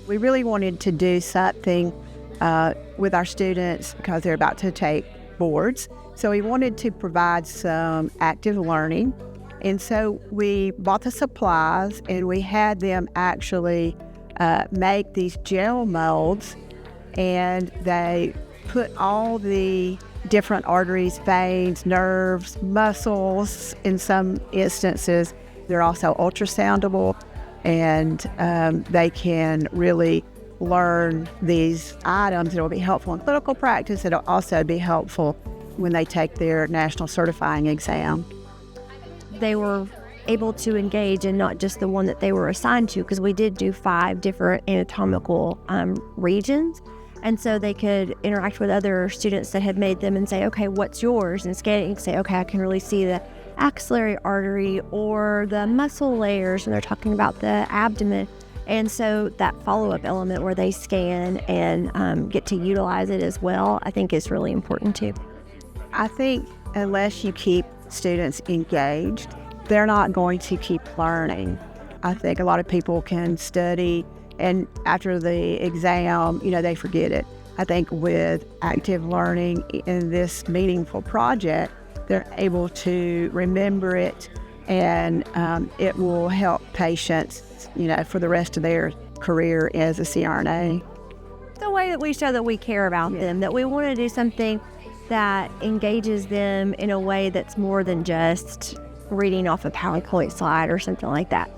We really wanted to do something with our students because they're about to take boards. So we wanted to provide some active learning. And so we bought the supplies and we had them actually make these gel molds, and they put all the different arteries, veins, nerves, muscles. In some instances, they're also ultrasoundable, and they can really learn these items that will be helpful in clinical practice. It'll also be helpful when they take their national certifying exam. They were able to engage in not just the one that they were assigned to, because we did do 5 different anatomical regions. And so they could interact with other students that had made them and say, okay, what's yours? And scan it and say, okay, I can really see the axillary artery or the muscle layers, and they're talking about the abdomen. And so that follow-up element where they scan and get to utilize it as well, I think is really important too. I think unless you keep students engaged, they're not going to keep learning. I think a lot of people can study, and after the exam, they forget it. I think with active learning in this meaningful project, they're able to remember it, and it will help patients, for the rest of their career as a CRNA. The way that we show that we care about them, that we want to do something that engages them in a way that's more than just reading off a PowerPoint slide or something like that.